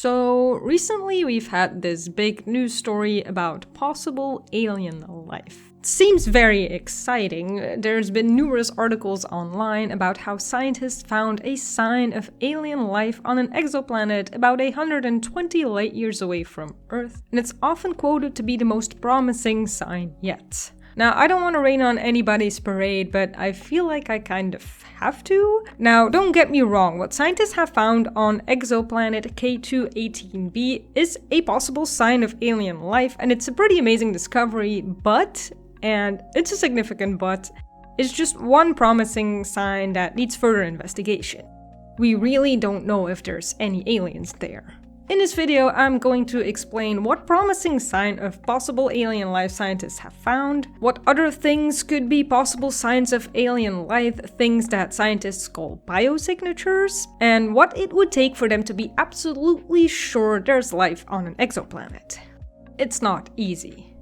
So recently we've had this big news story about possible alien life. It seems very exciting. There's been numerous articles online about how scientists found a sign of alien life on an exoplanet about 120 light years away from Earth, and it's often quoted to be the most promising sign yet. Now, I don't want to rain on anybody's parade, but I feel like I kind of have to. Now, don't get me wrong, what scientists have found on exoplanet K2-18b is a possible sign of alien life, and it's a pretty amazing discovery, but, and it's a significant but, it's just one promising sign that needs further investigation. We really don't know if there's any aliens there. In this video, I'm going to explain what promising sign of possible alien life scientists have found, what other things could be possible signs of alien life, things that scientists call biosignatures, and what it would take for them to be absolutely sure there's life on an exoplanet. It's not easy.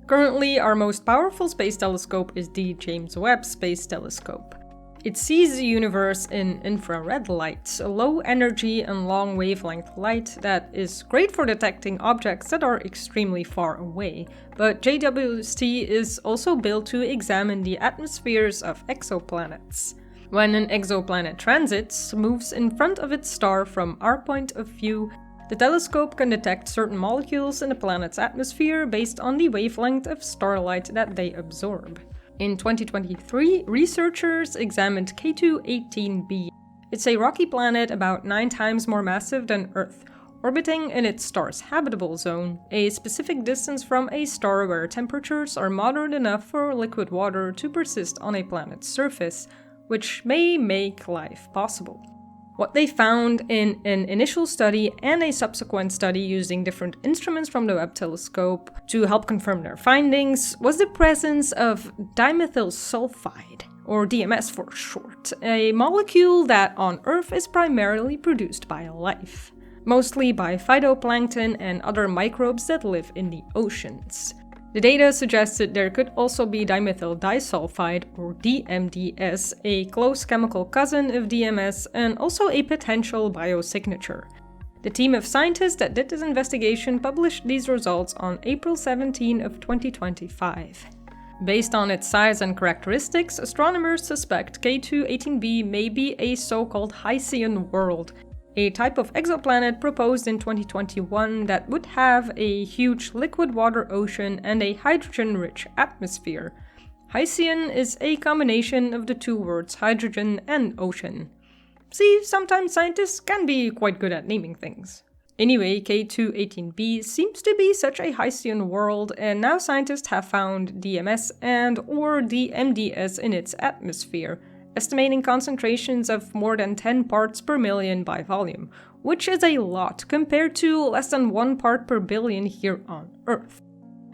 Currently, our most powerful space telescope is the James Webb Space Telescope. It sees the universe in infrared light, a low energy and long wavelength light that is great for detecting objects that are extremely far away. But JWST is also built to examine the atmospheres of exoplanets. When an exoplanet transits, moves in front of its star from our point of view, the telescope can detect certain molecules in the planet's atmosphere based on the wavelength of starlight that they absorb. In 2023, researchers examined K2-18b. It's a rocky planet about 9 times more massive than Earth, orbiting in its star's habitable zone, a specific distance from a star where temperatures are moderate enough for liquid water to persist on a planet's surface, which may make life possible. What they found in an initial study and a subsequent study using different instruments from the Webb telescope to help confirm their findings was the presence of dimethyl sulfide, or DMS for short, a molecule that on Earth is primarily produced by life, mostly by phytoplankton and other microbes that live in the oceans. The data suggested there could also be dimethyl disulfide, or DMDS, a close chemical cousin of DMS and also a potential biosignature. The team of scientists that did this investigation published these results on April 17 of 2025. Based on its size and characteristics, astronomers suspect K2-18b may be a so-called Hycean world, a type of exoplanet proposed in 2021 that would have a huge liquid water ocean and a hydrogen-rich atmosphere. Hycean is a combination of the two words hydrogen and ocean. See, sometimes scientists can be quite good at naming things. Anyway, K2-18b seems to be such a Hycean world, and now scientists have found DMS and/or DMDS in its atmosphere, estimating concentrations of more than 10 parts per million by volume, which is a lot compared to less than 1 part per billion here on Earth.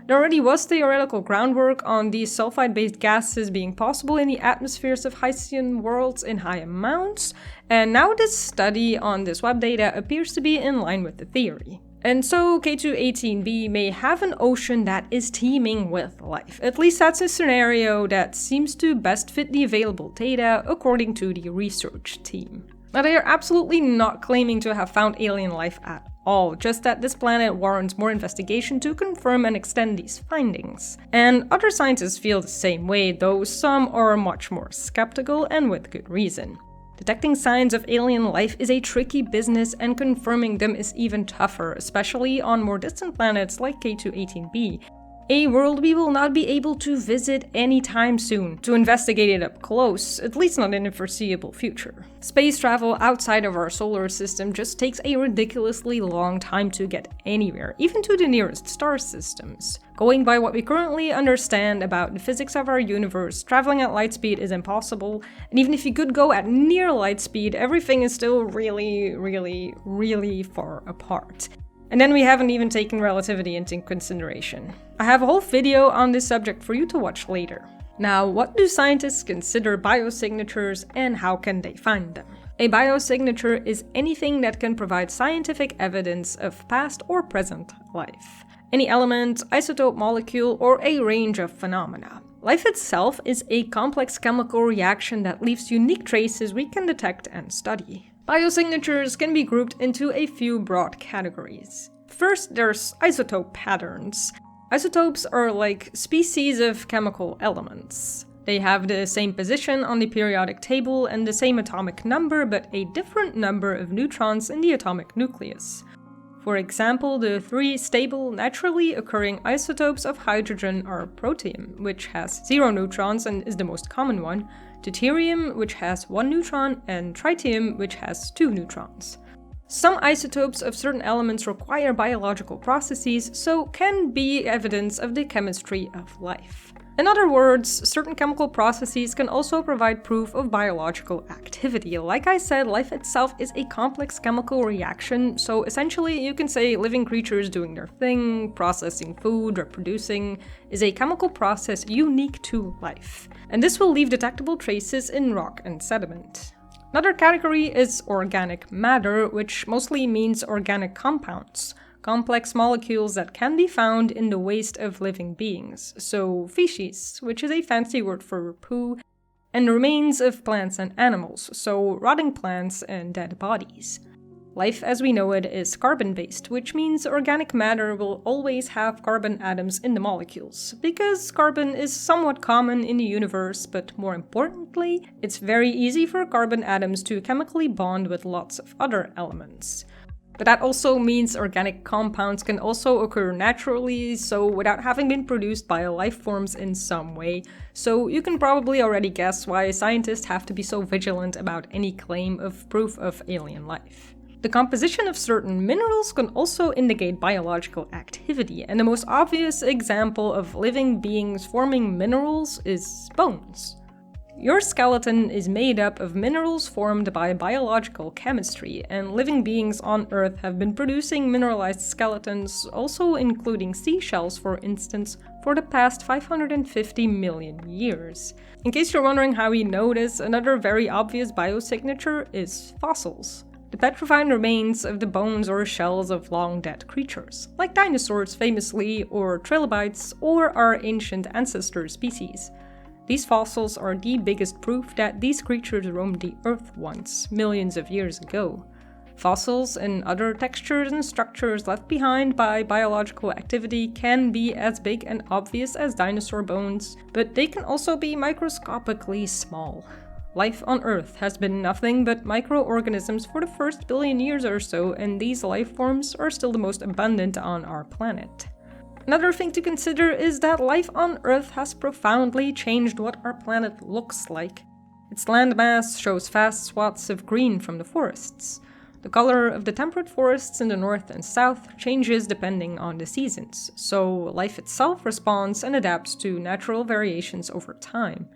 There already was theoretical groundwork on these sulfide-based gases being possible in the atmospheres of Hycean worlds in high amounts, and now this study on this Webb data appears to be in line with the theory. And so K2-18b may have an ocean that is teeming with life. At least that's a scenario that seems to best fit the available data according to the research team. Now, they are absolutely not claiming to have found alien life at all, just that this planet warrants more investigation to confirm and extend these findings. And other scientists feel the same way, though some are much more skeptical, and with good reason. Detecting signs of alien life is a tricky business, and confirming them is even tougher, especially on more distant planets like K2-18b, a world we will not be able to visit anytime soon to investigate it up close, at least not in the foreseeable future. Space travel outside of our solar system just takes a ridiculously long time to get anywhere, even to the nearest star systems. Going by what we currently understand about the physics of our universe, traveling at light speed is impossible, and even if you could go at near light speed, everything is still really far apart. And then we haven't even taken relativity into consideration. I have a whole video on this subject for you to watch later. Now, what do scientists consider biosignatures and how can they find them? A biosignature is anything that can provide scientific evidence of past or present life. Any element, isotope, molecule, or a range of phenomena. Life itself is a complex chemical reaction that leaves unique traces we can detect and study. Biosignatures can be grouped into a few broad categories. First, there's isotope patterns. Isotopes are like species of chemical elements. They have the same position on the periodic table and the same atomic number, but a different number of neutrons in the atomic nucleus. For example, the three stable, naturally occurring isotopes of hydrogen are protium, which has 0 neutrons and is the most common one, deuterium, which has 1 neutron, and tritium, which has 2 neutrons. Some isotopes of certain elements require biological processes, so can be evidence of the chemistry of life. In other words, certain chemical processes can also provide proof of biological activity. Like I said, life itself is a complex chemical reaction, so essentially you can say living creatures doing their thing, processing food, reproducing, is a chemical process unique to life. And this will leave detectable traces in rock and sediment. Another category is organic matter, which mostly means organic compounds. Complex molecules that can be found in the waste of living beings, so feces, which is a fancy word for poo, and remains of plants and animals, so rotting plants and dead bodies. Life as we know it is carbon-based, which means organic matter will always have carbon atoms in the molecules, because carbon is somewhat common in the universe, but more importantly, it's very easy for carbon atoms to chemically bond with lots of other elements. But that also means organic compounds can also occur naturally, so without having been produced by life forms in some way. So you can probably already guess why scientists have to be so vigilant about any claim of proof of alien life. The composition of certain minerals can also indicate biological activity, and the most obvious example of living beings forming minerals is bones. Your skeleton is made up of minerals formed by biological chemistry, and living beings on Earth have been producing mineralized skeletons, also including seashells for instance, for the past 550 million years. In case you're wondering how we know this, another very obvious biosignature is fossils. The petrified remains of the bones or shells of long-dead creatures, like dinosaurs famously, or trilobites, or our ancient ancestor species. These fossils are the biggest proof that these creatures roamed the Earth once, millions of years ago. Fossils and other textures and structures left behind by biological activity can be as big and obvious as dinosaur bones, but they can also be microscopically small. Life on Earth has been nothing but microorganisms for the first billion years or so, and these life forms are still the most abundant on our planet. Another thing to consider is that life on Earth has profoundly changed what our planet looks like. Its landmass shows vast swaths of green from the forests. The color of the temperate forests in the north and south changes depending on the seasons, so life itself responds and adapts to natural variations over time.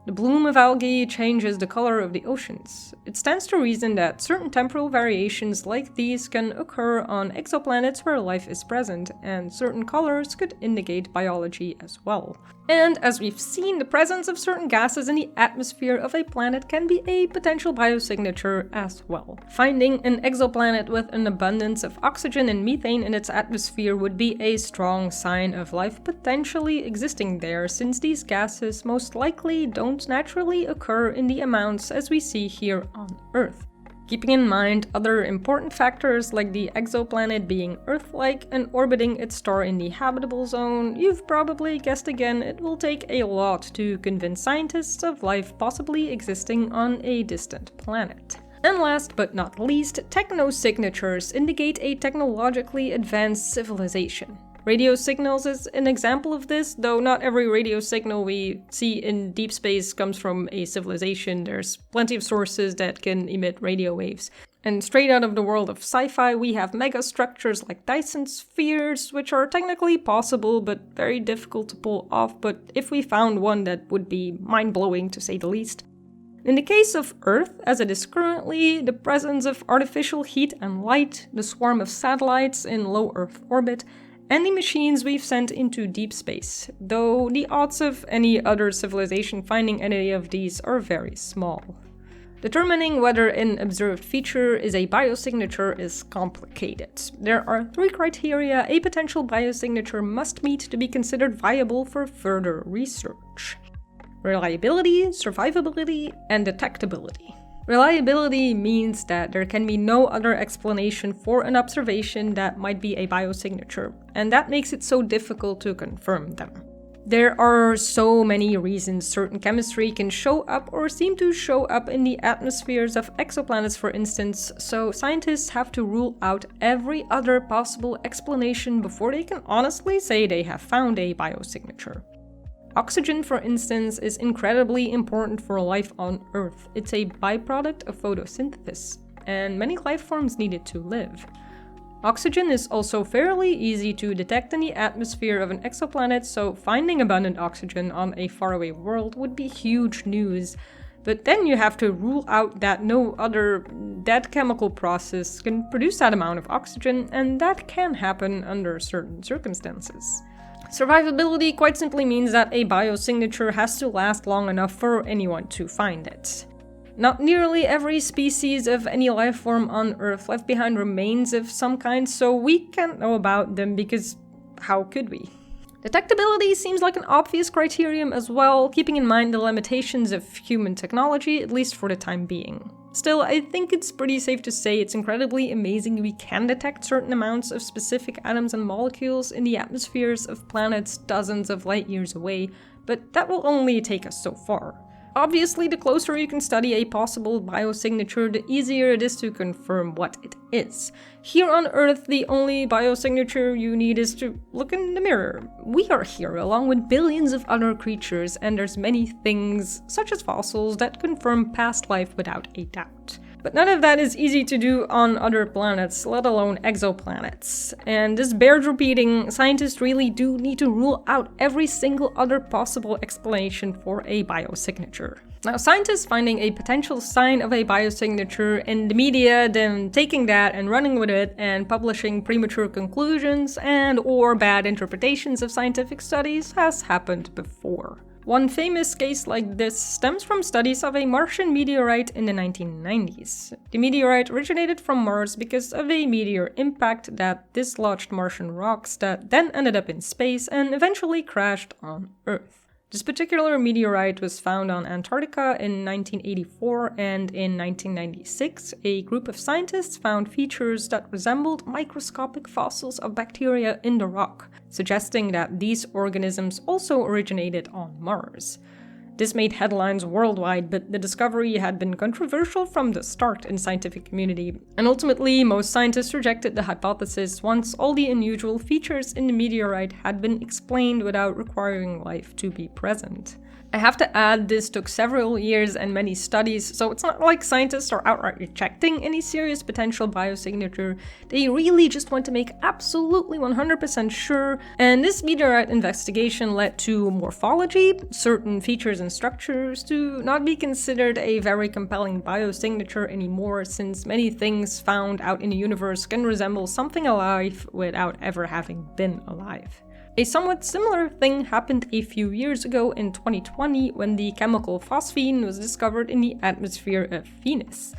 The bloom of algae changes the color of the oceans. It stands to reason that certain temporal variations like these can occur on exoplanets where life is present, and certain colors could indicate biology as well. And as we've seen, the presence of certain gases in the atmosphere of a planet can be a potential biosignature as well. Finding an exoplanet with an abundance of oxygen and methane in its atmosphere would be a strong sign of life potentially existing there, since these gases most likely don't naturally occur in the amounts as we see here on Earth. Keeping in mind other important factors like the exoplanet being Earth-like and orbiting its star in the habitable zone, you've probably guessed again it will take a lot to convince scientists of life possibly existing on a distant planet. And last but not least, technosignatures indicate a technologically advanced civilization. Radio signals is an example of this, though not every radio signal we see in deep space comes from a civilization. There's plenty of sources that can emit radio waves. And straight out of the world of sci-fi, we have megastructures like Dyson spheres, which are technically possible but very difficult to pull off, but if we found one, that would be mind-blowing to say the least. In the case of Earth, as it is currently, the presence of artificial heat and light, the swarm of satellites in low Earth orbit, and the machines we've sent into deep space, though the odds of any other civilization finding any of these are very small. Determining whether an observed feature is a biosignature is complicated. There are 3 criteria a potential biosignature must meet to be considered viable for further research: reliability, survivability, and detectability. Reliability means that there can be no other explanation for an observation that might be a biosignature, and that makes it so difficult to confirm them. There are so many reasons certain chemistry can show up or seem to show up in the atmospheres of exoplanets, for instance, so scientists have to rule out every other possible explanation before they can honestly say they have found a biosignature. Oxygen, for instance, is incredibly important for life on Earth. It's a byproduct of photosynthesis, and many life forms need it to live. Oxygen is also fairly easy to detect in the atmosphere of an exoplanet, so finding abundant oxygen on a faraway world would be huge news. But then you have to rule out that no other dead chemical process can produce that amount of oxygen, and that can happen under certain circumstances. Survivability quite simply means that a biosignature has to last long enough for anyone to find it. Not nearly every species of any life form on Earth left behind remains of some kind, so we can't know about them because how could we? Detectability seems like an obvious criterion as well, keeping in mind the limitations of human technology, at least for the time being. Still, I think it's pretty safe to say it's incredibly amazing we can detect certain amounts of specific atoms and molecules in the atmospheres of planets dozens of light years away, but that will only take us so far. Obviously, the closer you can study a possible biosignature, the easier it is to confirm what it is. Here on Earth, the only biosignature you need is to look in the mirror. We are here along with billions of other creatures, and there's many things, such as fossils, that confirm past life without a doubt. But none of that is easy to do on other planets, let alone exoplanets. And this bears repeating, scientists really do need to rule out every single other possible explanation for a biosignature. Now, scientists finding a potential sign of a biosignature in the media, then taking that and running with it and publishing premature conclusions and or bad interpretations of scientific studies has happened before. One famous case like this stems from studies of a Martian meteorite in the 1990s. The meteorite originated from Mars because of a meteor impact that dislodged Martian rocks that then ended up in space and eventually crashed on Earth. This particular meteorite was found on Antarctica in 1984, and in 1996, a group of scientists found features that resembled microscopic fossils of bacteria in the rock, suggesting that these organisms also originated on Mars. This made headlines worldwide, but the discovery had been controversial from the start in the scientific community, and ultimately most scientists rejected the hypothesis once all the unusual features in the meteorite had been explained without requiring life to be present. I have to add, this took several years and many studies, so it's not like scientists are outright rejecting any serious potential biosignature. They really just want to make absolutely 100% sure, and this meteorite investigation led to morphology, certain features and structures, to not be considered a very compelling biosignature anymore, since many things found out in the universe can resemble something alive without ever having been alive. A somewhat similar thing happened a few years ago in 2020 when the chemical phosphine was discovered in the atmosphere of Venus.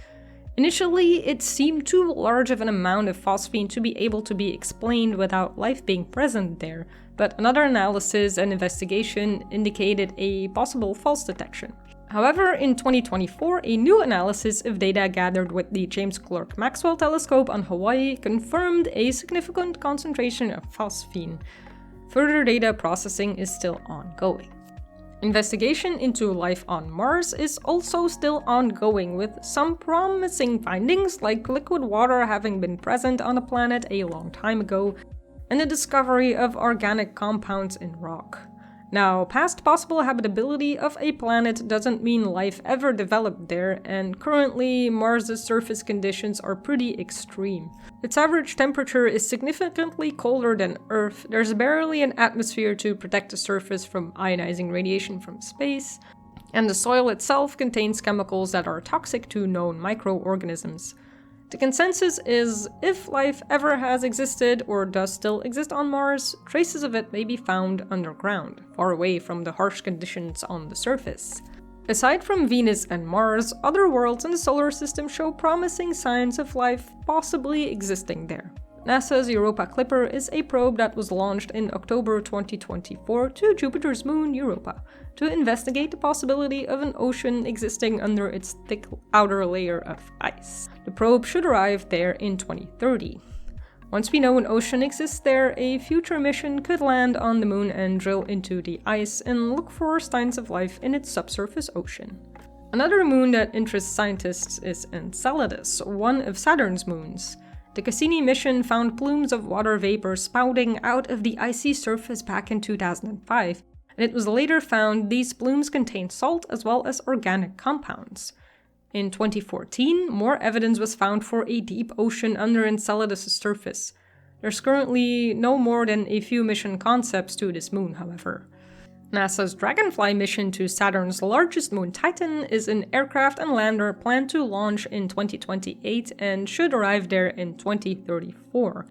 Initially, it seemed too large of an amount of phosphine to be able to be explained without life being present there, but another analysis and investigation indicated a possible false detection. However, in 2024, a new analysis of data gathered with the James Clerk Maxwell telescope on Hawaii confirmed a significant concentration of phosphine. Further data processing is still ongoing. Investigation into life on Mars is also still ongoing, with some promising findings like liquid water having been present on the planet a long time ago, and the discovery of organic compounds in rock. Now, past possible habitability of a planet doesn't mean life ever developed there, and currently Mars' surface conditions are pretty extreme. Its average temperature is significantly colder than Earth, there's barely an atmosphere to protect the surface from ionizing radiation from space, and the soil itself contains chemicals that are toxic to known microorganisms. The consensus is, if life ever has existed or does still exist on Mars, traces of it may be found underground, far away from the harsh conditions on the surface. Aside from Venus and Mars, other worlds in the solar system show promising signs of life possibly existing there. NASA's Europa Clipper is a probe that was launched in October 2024 to Jupiter's moon Europa to investigate the possibility of an ocean existing under its thick outer layer of ice. The probe should arrive there in 2030. Once we know an ocean exists there, a future mission could land on the moon and drill into the ice and look for signs of life in its subsurface ocean. Another moon that interests scientists is Enceladus, one of Saturn's moons. The Cassini mission found plumes of water vapor spouting out of the icy surface back in 2005, and it was later found these plumes contained salt as well as organic compounds. In 2014, more evidence was found for a deep ocean under Enceladus' surface. There's currently no more than a few mission concepts to this moon, however. NASA's Dragonfly mission to Saturn's largest moon, Titan, is an aircraft and lander planned to launch in 2028 and should arrive there in 2034.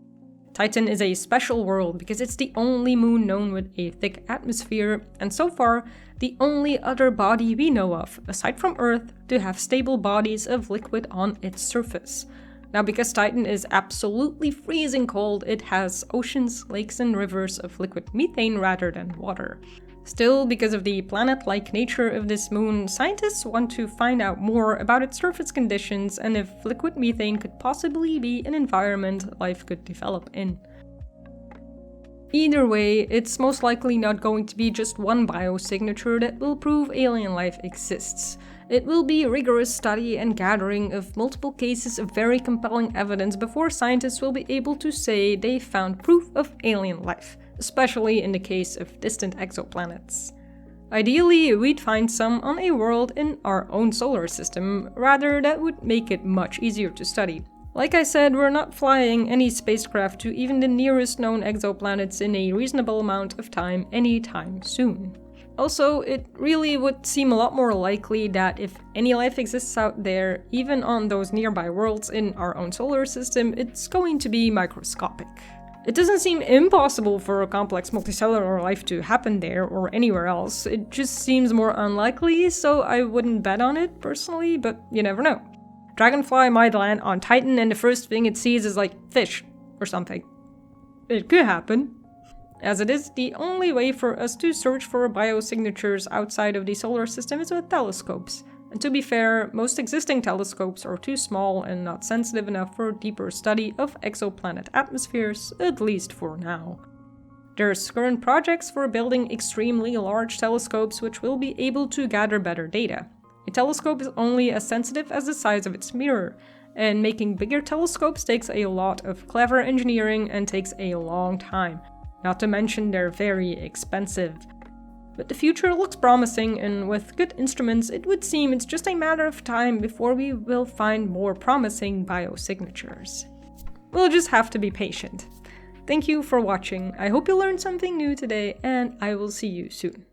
Titan is a special world because it's the only moon known with a thick atmosphere, and so far, the only other body we know of, aside from Earth, to have stable bodies of liquid on its surface. Now, because Titan is absolutely freezing cold, it has oceans, lakes, and rivers of liquid methane rather than water. Still, because of the planet-like nature of this moon, scientists want to find out more about its surface conditions and if liquid methane could possibly be an environment life could develop in. Either way, it's most likely not going to be just one biosignature that will prove alien life exists. It will be a rigorous study and gathering of multiple cases of very compelling evidence before scientists will be able to say they found proof of alien life, especially in the case of distant exoplanets. Ideally, we'd find some on a world in our own solar system, rather that would make it much easier to study. Like I said, we're not flying any spacecraft to even the nearest known exoplanets in a reasonable amount of time anytime soon. Also, it really would seem a lot more likely that if any life exists out there, even on those nearby worlds in our own solar system, it's going to be microscopic. It doesn't seem impossible for a complex multicellular life to happen there or anywhere else. It just seems more unlikely, so I wouldn't bet on it personally, but you never know. Dragonfly might land on Titan and the first thing it sees is like fish or something. It could happen. As it is, the only way for us to search for biosignatures outside of the solar system is with telescopes. And to be fair, most existing telescopes are too small and not sensitive enough for deeper study of exoplanet atmospheres, at least for now. There's current projects for building extremely large telescopes which will be able to gather better data. A telescope is only as sensitive as the size of its mirror, and making bigger telescopes takes a lot of clever engineering and takes a long time. Not to mention they're very expensive. But the future looks promising, and with good instruments, it would seem it's just a matter of time before we will find more promising biosignatures. We'll just have to be patient. Thank you for watching. I hope you learned something new today, and I will see you soon.